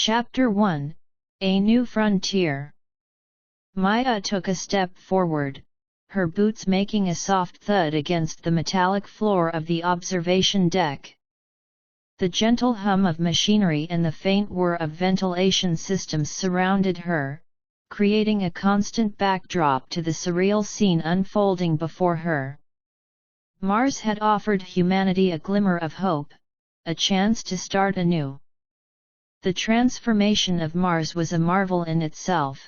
Chapter 1: A New Frontier. Maya took a step forward, her boots making a soft thud against the metallic floor of the observation deck. The gentle hum of machinery and the faint whir of ventilation systems surrounded her, creating a constant backdrop to the surreal scene unfolding before her. Mars had offered humanity a glimmer of hope, a chance to start anew. The transformation of Mars was a marvel in itself.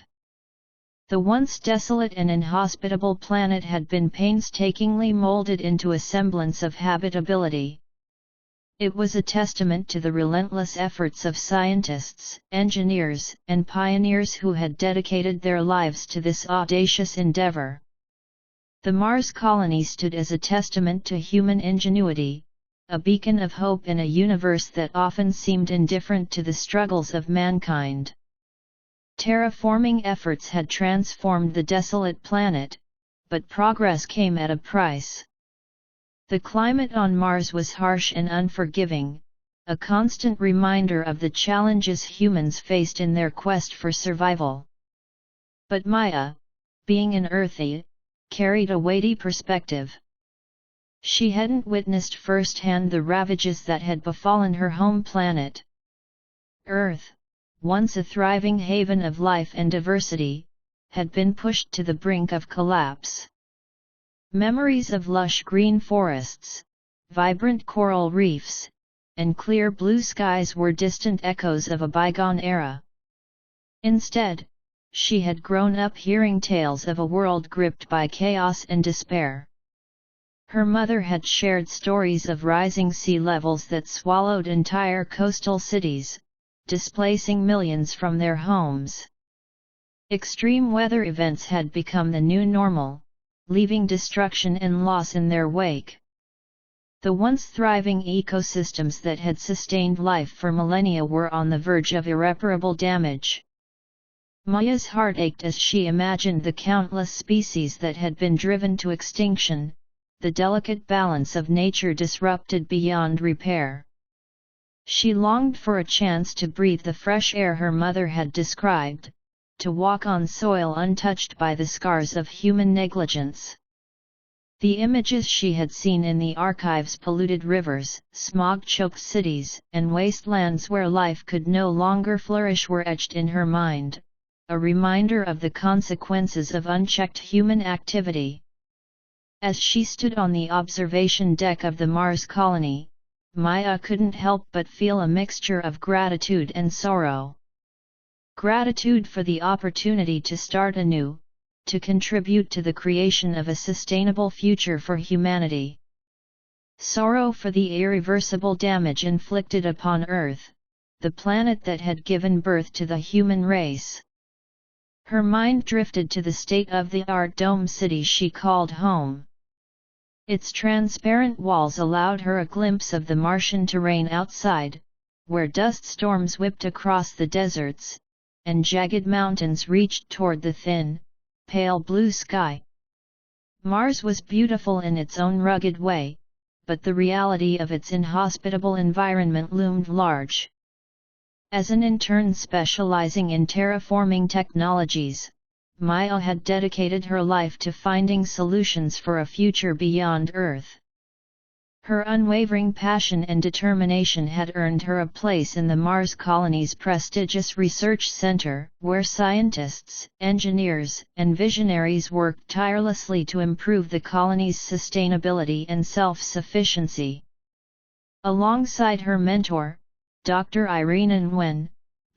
The once desolate and inhospitable planet had been painstakingly molded into a semblance of habitability. It was a testament to the relentless efforts of scientists, engineers, and pioneers who had dedicated their lives to this audacious endeavor. The Mars colony stood as a testament to human ingenuity, a beacon of hope in a universe that often seemed indifferent to the struggles of mankind. Terraforming efforts had transformed the desolate planet, but progress came at a price. The climate on Mars was harsh and unforgiving, a constant reminder of the challenges humans faced in their quest for survival. But Maya, being an Earthie, carried a weighty perspective. She hadn't witnessed firsthand the ravages that had befallen her home planet. Earth, once a thriving haven of life and diversity, had been pushed to the brink of collapse. Memories of lush green forests, vibrant coral reefs, and clear blue skies were distant echoes of a bygone era. Instead, she had grown up hearing tales of a world gripped by chaos and despair. Her mother had shared stories of rising sea levels that swallowed entire coastal cities, displacing millions from their homes. Extreme weather events had become the new normal, leaving destruction and loss in their wake. The once thriving ecosystems that had sustained life for millennia were on the verge of irreparable damage. Maya's heart ached as she imagined the countless species that had been driven to extinction, the delicate balance of nature disrupted beyond repair. She longed for a chance to breathe the fresh air her mother had described, to walk on soil untouched by the scars of human negligence. The images she had seen in the archives, polluted rivers, smog-choked cities, and wastelands where life could no longer flourish, were etched in her mind, a reminder of the consequences of unchecked human activity. As she stood on the observation deck of the Mars colony, Maya couldn't help but feel a mixture of gratitude and sorrow. Gratitude for the opportunity to start anew, to contribute to the creation of a sustainable future for humanity. Sorrow for the irreversible damage inflicted upon Earth, the planet that had given birth to the human race. Her mind drifted to the state-of-the-art dome city she called home. Its transparent walls allowed her a glimpse of the Martian terrain outside, where dust storms whipped across the deserts, and jagged mountains reached toward the thin, pale blue sky. Mars was beautiful in its own rugged way, but the reality of its inhospitable environment loomed large. As an intern specializing in terraforming technologies, Maya had dedicated her life to finding solutions for a future beyond Earth. Her unwavering passion and determination had earned her a place in the Mars colony's prestigious research center, where scientists, engineers, and visionaries worked tirelessly to improve the colony's sustainability and self-sufficiency. Alongside her mentor, Dr. Irene Nguyen,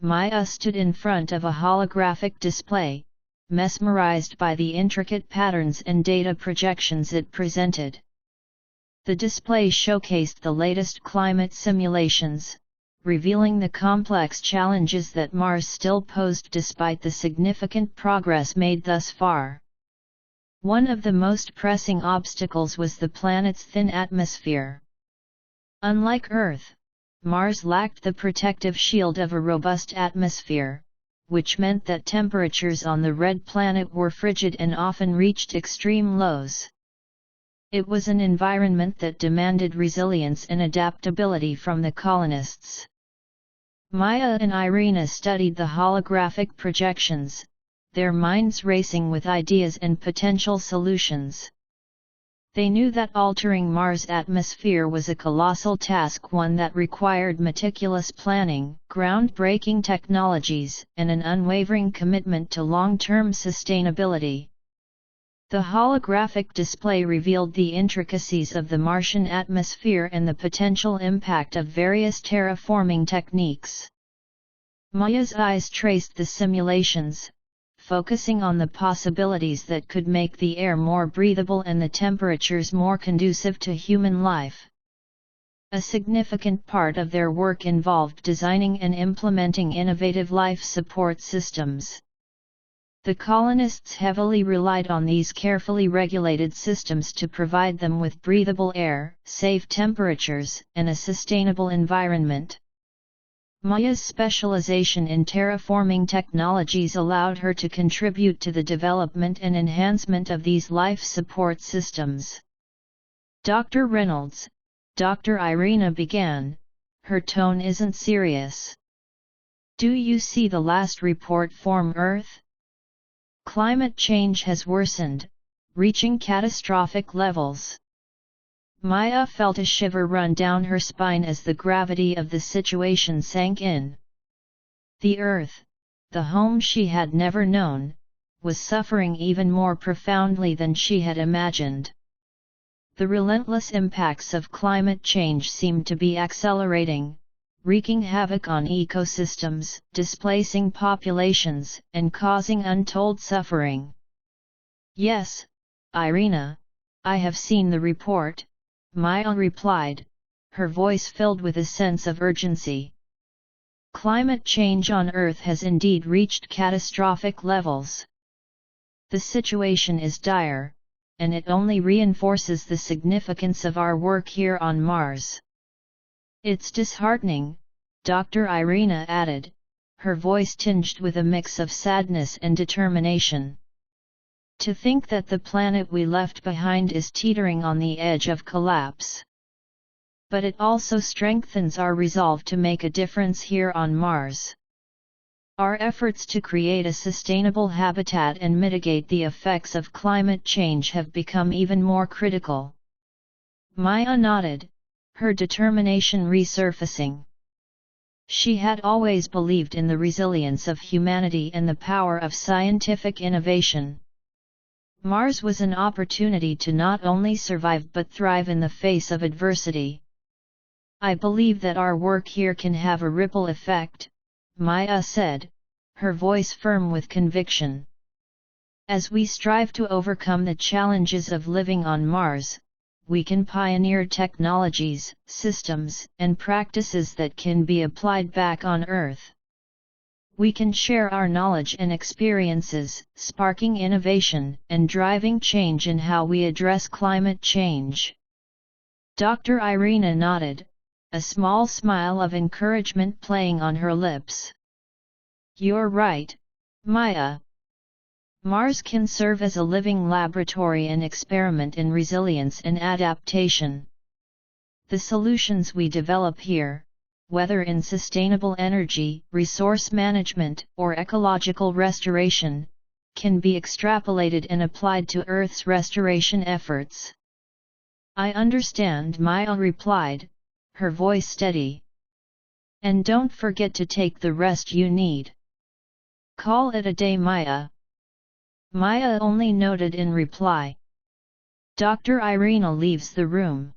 Maya stood in front of a holographic display, mesmerized by the intricate patterns and data projections it presented. The display showcased the latest climate simulations, revealing the complex challenges that Mars still posed despite the significant progress made thus far. One of the most pressing obstacles was the planet's thin atmosphere. Unlike Earth, Mars lacked the protective shield of a robust atmosphere, which meant that temperatures on the red planet were frigid and often reached extreme lows. It was an environment that demanded resilience and adaptability from the colonists. Maya and Irina studied the holographic projections, their minds racing with ideas and potential solutions. They knew that altering Mars' atmosphere was a colossal task, one that required meticulous planning, groundbreaking technologies, and an unwavering commitment to long-term sustainability. The holographic display revealed the intricacies of the Martian atmosphere and the potential impact of various terraforming techniques. Maya's eyes traced the simulations, focusing on the possibilities that could make the air more breathable and the temperatures more conducive to human life. A significant part of their work involved designing and implementing innovative life support systems. The colonists heavily relied on these carefully regulated systems to provide them with breathable air, safe temperatures, and a sustainable environment. Maya's specialization in terraforming technologies allowed her to contribute to the development and enhancement of these life support systems. Dr. Reynolds, Dr. Irina began, her tone isn't serious. Do you see the last report from Earth? Climate change has worsened, reaching catastrophic levels. Maya felt a shiver run down her spine as the gravity of the situation sank in. The Earth, the home she had never known, was suffering even more profoundly than she had imagined. The relentless impacts of climate change seemed to be accelerating, wreaking havoc on ecosystems, displacing populations, and causing untold suffering. Yes, Irina, I have seen the report, Maya replied, her voice filled with a sense of urgency. Climate change on Earth has indeed reached catastrophic levels. The situation is dire, and it only reinforces the significance of our work here on Mars. It's disheartening, Dr. Irina added, her voice tinged with a mix of sadness and determination. To think that the planet we left behind is teetering on the edge of collapse. But it also strengthens our resolve to make a difference here on Mars. Our efforts to create a sustainable habitat and mitigate the effects of climate change have become even more critical. Maya nodded, her determination resurfacing. She had always believed in the resilience of humanity and the power of scientific innovation. Mars was an opportunity to not only survive but thrive in the face of adversity. I believe that our work here can have a ripple effect, Maya said, her voice firm with conviction. As we strive to overcome the challenges of living on Mars, we can pioneer technologies, systems, and practices that can be applied back on Earth. We can share our knowledge and experiences, sparking innovation and driving change in how we address climate change. Dr. Irina nodded, a small smile of encouragement playing on her lips. You're right, Maya. Mars can serve as a living laboratory and experiment in resilience and adaptation. The solutions we develop here, whether in sustainable energy, resource management, or ecological restoration, can be extrapolated and applied to Earth's restoration efforts. I understand, Maya replied, her voice steady. And don't forget to take the rest you need. Call it a day, Maya. Maya only nodded in reply. Dr. Irina leaves the room.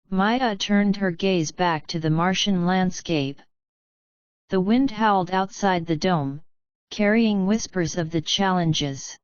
Maya turned her gaze back to the Martian landscape. The wind howled outside the dome, carrying whispers of the challenges